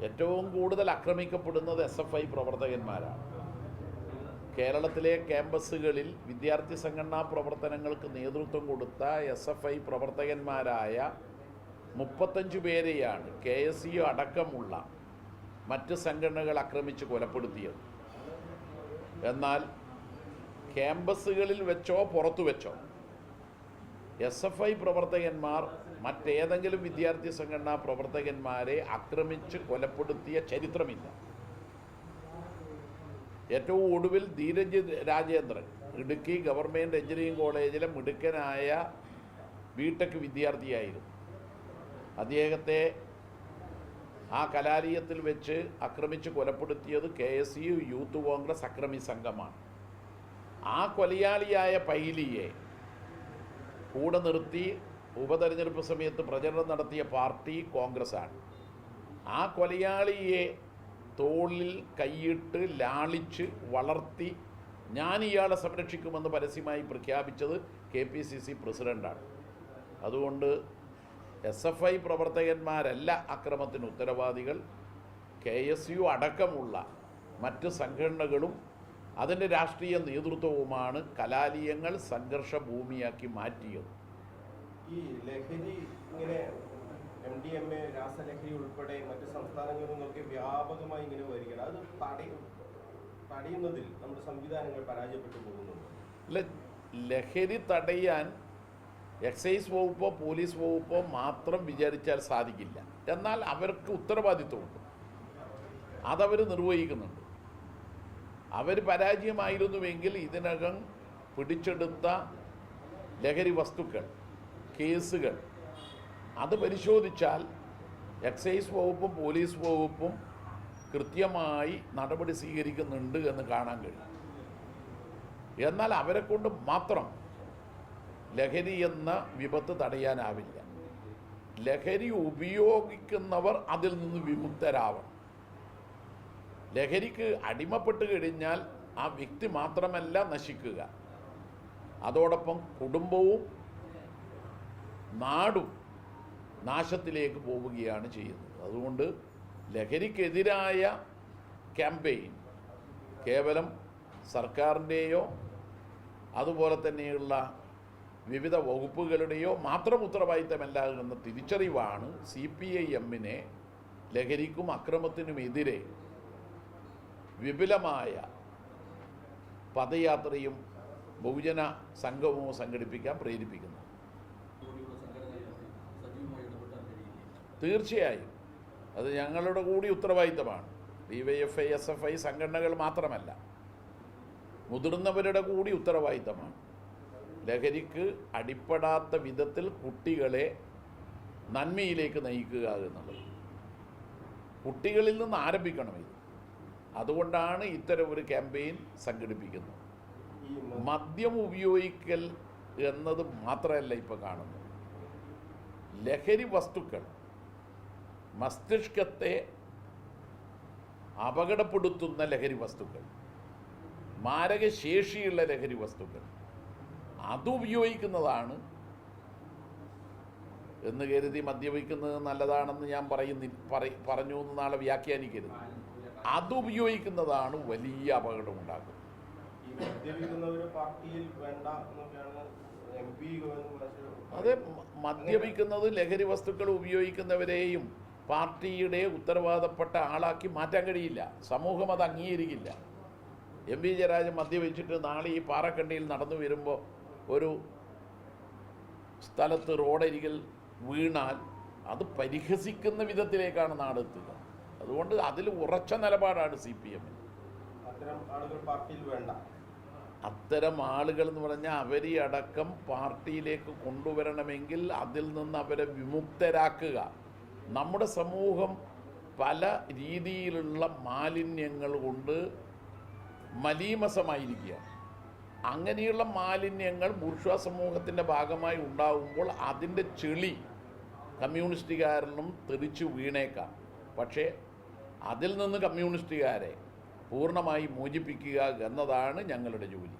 ഏറ്റവും കൂടുതൽ ആക്രമിക്കപ്പെടുന്നത് SFI പ്രവർത്തകന്മാരാണ്. കേരളത്തിലെ ക്യാമ്പസുകളിൽ വിദ്യാർത്ഥി സംഘടനാ പ്രവർത്തനങ്ങൾക്ക് നേതൃത്വം കൊടുത്ത SFI പ്രവർത്തകന്മാരായ 35 പേരെയാണ് KSU അടക്കമുള്ള മറ്റ് സംഘടനകൾ ആക്രമിച്ച് കൊലപ്പെടുത്തിയത്. എന്നാൽ ക്യാമ്പസുകളിൽ വെച്ചോ പുറത്തു വെച്ചോ SFI പ്രവർത്തകന്മാർ മറ്റേതെങ്കിലും വിദ്യാർത്ഥി സംഘടനാ പ്രവർത്തകന്മാരെ ആക്രമിച്ച് കൊലപ്പെടുത്തിയ ചരിത്രമില്ല. ഏറ്റവും ഒടുവിൽ ധീരജ് രാജേന്ദ്രൻ ഇടുക്കി ഗവൺമെൻറ് എഞ്ചിനീയറിംഗ് കോളേജിലെ മിടുക്കനായ BTech വിദ്യാർത്ഥിയായിരുന്നു. അദ്ദേഹത്തെ ആ കലാലയത്തിൽ വെച്ച് ആക്രമിച്ച് കൊലപ്പെടുത്തിയത് KSU യൂത്ത് കോൺഗ്രസ് അക്രമി സംഘമാണ്. ആ കൊലയാളിയായ പൈലിയെ കൂടെ നിർത്തി ഉപതെരഞ്ഞെടുപ്പ് സമയത്ത് പ്രചരണം നടത്തിയ പാർട്ടി കോൺഗ്രസ്സാണ്. ആ കൊലയാളിയെ തോളിൽ കൈയിട്ട് ലാളിച്ച് വളർത്തി ഞാൻ ഇയാളെ സംരക്ഷിക്കുമെന്ന് പരസ്യമായി പ്രഖ്യാപിച്ചത് KPCC പ്രസിഡൻ്റാണ്. അതുകൊണ്ട് SFI പ്രവർത്തകന്മാരല്ല അക്രമത്തിന് ഉത്തരവാദികൾ. KSU അടക്കമുള്ള മറ്റ് സംഘടനകളും അതിൻ്റെ രാഷ്ട്രീയ നേതൃത്വവുമാണ് കലാലയങ്ങൾ സംഘർഷ ഭൂമിയാക്കി മാറ്റിയത്. ഈ ലഹരി ഇങ്ങനെ MDMA രാസലഹരി ഉൾപ്പെടെ മറ്റ് സംസ്ഥാനങ്ങളിൽ നിന്നൊക്കെ വ്യാപകമായി ഇങ്ങനെ വരികയാണ്. അത് തടയുന്നതിൽ നമ്മുടെ സംവിധാനങ്ങൾ പരാജയപ്പെട്ടു പോകുന്നുണ്ട്. ലഹരി തടയാൻ എക്സൈസ് വകുപ്പോ പോലീസ് വകുപ്പോ മാത്രം വിചാരിച്ചാൽ സാധിക്കില്ല. എന്നാൽ അവർക്ക് ഉത്തരവാദിത്വമുണ്ട്, അതവർ നിർവഹിക്കുന്നുണ്ട്. അവർ പരാജയമായിരുന്നുവെങ്കിൽ ഇതിനകം പിടിച്ചെടുത്ത ലഹരി വസ്തുക്കൾ, കേസുകൾ അത് പരിശോധിച്ചാൽ എക്സൈസ് വകുപ്പും പോലീസ് വകുപ്പും കൃത്യമായി നടപടി സ്വീകരിക്കുന്നുണ്ട് എന്ന് കാണാൻ കഴിയും. എന്നാൽ അവരെ കൊണ്ട് മാത്രം ലഹരി എന്ന വിപത്ത് തടയാനാവില്ല. ലഹരി ഉപയോഗിക്കുന്നവർ അതിൽ നിന്ന് വിമുക്തരാവണം. ലഹരിക്ക് അടിമപ്പെട്ട് കഴിഞ്ഞാൽ ആ വ്യക്തി മാത്രമല്ല നശിക്കുക, അതോടൊപ്പം കുടുംബവും നാടും നാശത്തിലേക്ക് പോവുകയാണ് ചെയ്യുന്നത്. അതുകൊണ്ട് ലഹരിക്കെതിരായ ക്യാമ്പയിൻ കേവലം സർക്കാരിൻ്റെയോ അതുപോലെ തന്നെയുള്ള വിവിധ വകുപ്പുകളുടെയോ മാത്രം ഉത്തരവാദിത്തമല്ല എന്ന തിരിച്ചറിവാണ് CPIM-നെ ലഹരിക്കും അക്രമത്തിനുമെതിരെ വിപുലമായ പദയാത്രയും ബഹുജന സംഗമവും സംഘടിപ്പിക്കാൻ പ്രേരിപ്പിക്കുന്നത്. തീർച്ചയായും അത് ഞങ്ങളുടെ കൂടി ഉത്തരവാദിത്തമാണ്. DYFI SFI സംഘടനകൾ മാത്രമല്ല, മുതിർന്നവരുടെ കൂടി ഉത്തരവാദിത്തമാണ്. ലഹരിക്ക് അടിപ്പെടാത്ത വിധത്തിൽ കുട്ടികളെ നന്മയിലേക്ക് നയിക്കുക എന്നുള്ളത് കുട്ടികളിൽ നിന്ന് ആരംഭിക്കണം. ഇത് അതുകൊണ്ടാണ് ഇത്തരം ഒരു ക്യാമ്പയിൻ സംഘടിപ്പിക്കുന്നത്. മദ്യം ഉപയോഗിക്കൽ എന്നത് മാത്രമല്ല ഇപ്പോൾ കാണുന്നത്. ലഹരി വസ്തുക്കൾ മസ്തിഷ്കത്തെ അപകടപ്പെടുത്തുന്ന ലഹരി വസ്തുക്കൾ, മാരകശേഷിയുള്ള ലഹരി വസ്തുക്കൾ അതുപയോഗിക്കുന്നതാണ് എന്ന് കരുതി മദ്യപിക്കുന്നത് നല്ലതാണെന്ന് ഞാൻ പറഞ്ഞു എന്ന് നാളെ വ്യാഖ്യാനിക്കരുത്. അതുപയോഗിക്കുന്നതാണ് വലിയ അപകടമുണ്ടാക്കുന്നത്. അതെ, മദ്യപിക്കുന്നത് ലഹരി വസ്തുക്കൾ ഉപയോഗിക്കുന്നവരെയും പാർട്ടിയുടെ ഉത്തരവാദപ്പെട്ട ആളാക്കി മാറ്റാൻ കഴിയില്ല. സമൂഹം അത് അംഗീകരിക്കില്ല. MV ജയരാജൻ മദ്യപിച്ചിട്ട് നാളെ ഈ പാറക്കണ്ടിയിൽ നടന്നു വരുമ്പോൾ ഒരു സ്ഥലത്ത് റോഡരികിൽ വീണാൽ അത് പരിഹസിക്കുന്ന വിധത്തിലേക്കാണ് നാടെത്തുക. അതുകൊണ്ട് അതിൽ ഉറച്ച നിലപാടാണ് CPM. അത്തരം ആളുകൾ എന്ന് പറഞ്ഞാൽ അവരെ അടക്കം പാർട്ടിയിലേക്ക് കൊണ്ടുവരണമെങ്കിൽ അതിൽ നിന്ന് അവരെ വിമുക്തരാക്കുക. നമ്മുടെ സമൂഹം പല രീതിയിലുള്ള മാലിന്യങ്ങൾ കൊണ്ട് മലീമസമായിരിക്കുകയാണ്. അങ്ങനെയുള്ള മാലിന്യങ്ങൾ ബൂർഷ്വാ സമൂഹത്തിൻ്റെ ഭാഗമായി ഉണ്ടാകുമ്പോൾ അതിൻ്റെ ചെളി കമ്മ്യൂണിസ്റ്റുകാരനും തെറിച്ചു വീണേക്കാം. പക്ഷേ അതിൽ നിന്ന് കമ്മ്യൂണിസ്റ്റുകാരെ പൂർണ്ണമായി മോചിപ്പിക്കുക എന്നതാണ് ഞങ്ങളുടെ ജോലി.